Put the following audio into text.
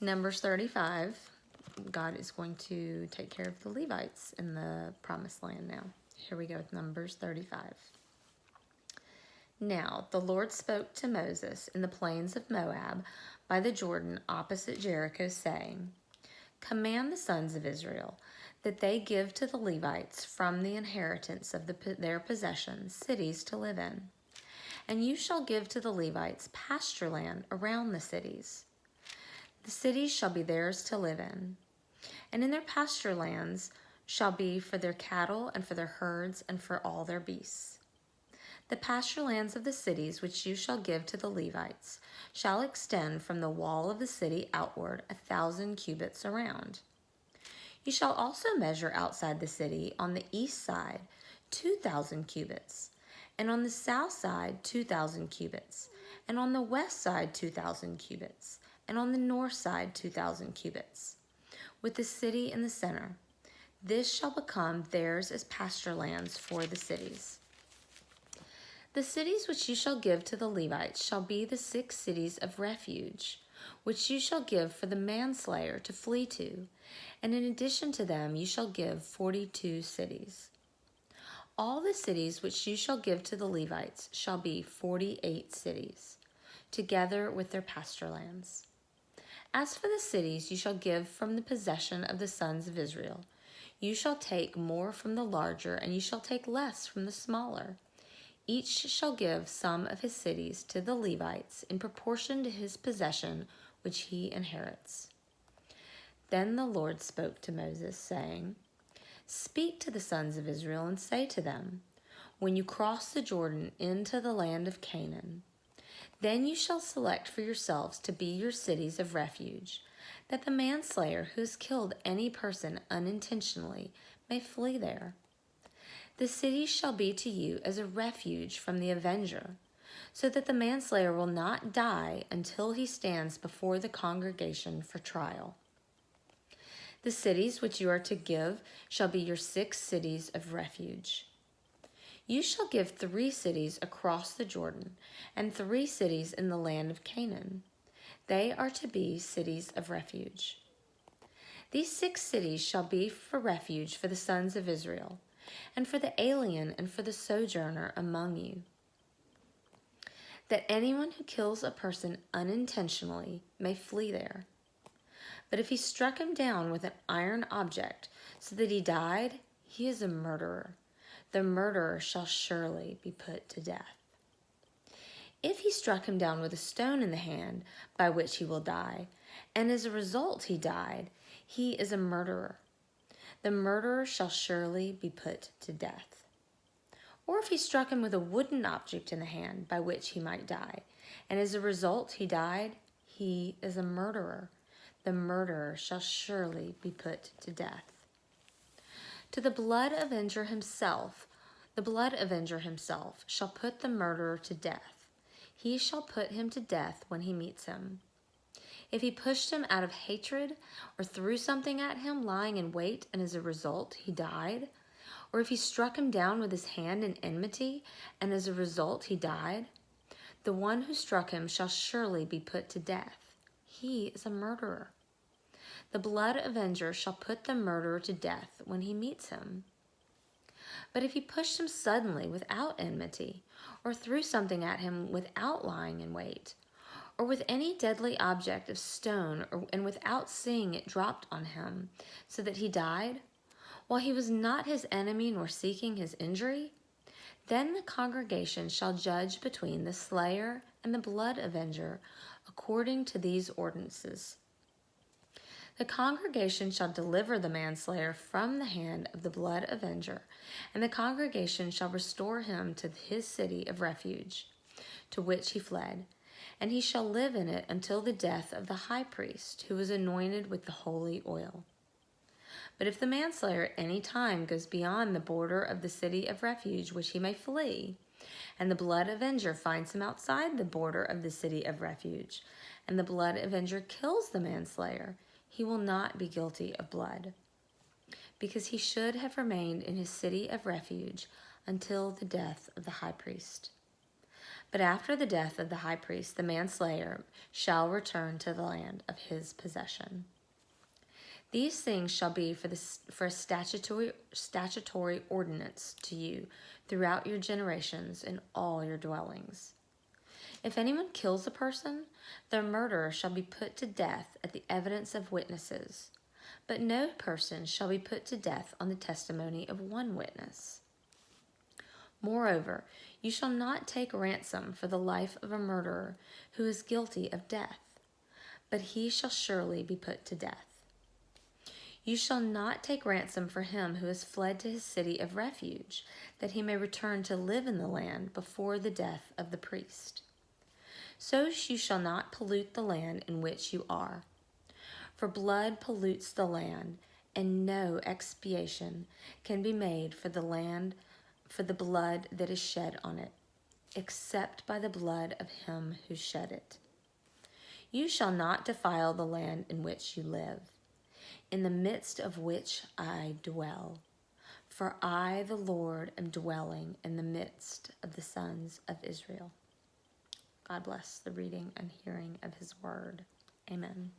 Numbers 35, God is going to take care of the Levites in the promised land now. Here we go with Numbers 35. Now the Lord spoke to Moses in the plains of Moab by the Jordan opposite Jericho, saying, Command the sons of Israel that they give to the Levites from the inheritance of their possessions cities to live in. And you shall give to the Levites pasture land around the cities. The cities shall be theirs to live in, and in their pasture lands shall be for their cattle and for their herds and for all their beasts. The pasture lands of the cities which you shall give to the Levites shall extend from the wall of the city outward 1,000 cubits around. You shall also measure outside the city on the east side 2,000 cubits, and on the south side 2,000 cubits, and on the west side 2,000 cubits, and on the north side 2,000 cubits, with the city in the center. This shall become theirs as pasture lands for the cities. The cities which you shall give to the Levites shall be the 6 cities of refuge, which you shall give for the manslayer to flee to, and in addition to them you shall give 42 cities. All the cities which you shall give to the Levites shall be 48 cities, together with their pasture lands. As for the cities you shall give from the possession of the sons of Israel, you shall take more from the larger, and you shall take less from the smaller. Each shall give some of his cities to the Levites in proportion to his possession which he inherits. Then the Lord spoke to Moses, saying, Speak to the sons of Israel and say to them, When you cross the Jordan into the land of Canaan, then you shall select for yourselves to be your cities of refuge, that the manslayer who has killed any person unintentionally may flee there. The cities shall be to you as a refuge from the avenger, so that the manslayer will not die until he stands before the congregation for trial. The cities which you are to give shall be your 6 cities of refuge. You shall give 3 cities across the Jordan, and 3 cities in the land of Canaan. They are to be cities of refuge. These 6 cities shall be for refuge for the sons of Israel, and for the alien and for the sojourner among you, that anyone who kills a person unintentionally may flee there. But if he struck him down with an iron object so that he died, he is a murderer. The murderer shall surely be put to death. If he struck him down with a stone in the hand, by which he will die, and as a result he died, he is a murderer. The murderer shall surely be put to death. Or if he struck him with a wooden object in the hand, by which he might die, and as a result he died, he is a murderer. The murderer shall surely be put to death. To the blood avenger himself shall put the murderer to death. He shall put him to death when he meets him. If he pushed him out of hatred, or threw something at him lying in wait, and as a result he died, or if he struck him down with his hand in enmity, and as a result he died, the one who struck him shall surely be put to death. He is a murderer. The blood avenger shall put the murderer to death when he meets him. But if he pushed him suddenly without enmity, or threw something at him without lying in wait, or with any deadly object of stone, and without seeing it dropped on him, so that he died, while he was not his enemy nor seeking his injury, then the congregation shall judge between the slayer and the blood avenger according to these ordinances. The congregation shall deliver the manslayer from the hand of the blood avenger, and the congregation shall restore him to his city of refuge, to which he fled, and he shall live in it until the death of the high priest, who was anointed with the holy oil. But if the manslayer at any time goes beyond the border of the city of refuge which he may flee, and the blood avenger finds him outside the border of the city of refuge, and the blood avenger kills the manslayer, he will not be guilty of blood, because he should have remained in his city of refuge until the death of the high priest. But after the death of the high priest, the manslayer shall return to the land of his possession. These things shall be for a statutory ordinance to you throughout your generations in all your dwellings. If anyone kills a person, the murderer shall be put to death at the evidence of witnesses. But no person shall be put to death on the testimony of one witness. Moreover, you shall not take ransom for the life of a murderer who is guilty of death, but he shall surely be put to death. You shall not take ransom for him who has fled to his city of refuge, that he may return to live in the land before the death of the priest. So you shall not pollute the land in which you are. For blood pollutes the land, and no expiation can be made for the land for the blood that is shed on it, except by the blood of him who shed it. You shall not defile the land in which you live, in the midst of which I dwell. For I, the Lord, am dwelling in the midst of the sons of Israel. God bless the reading and hearing of his word. Amen.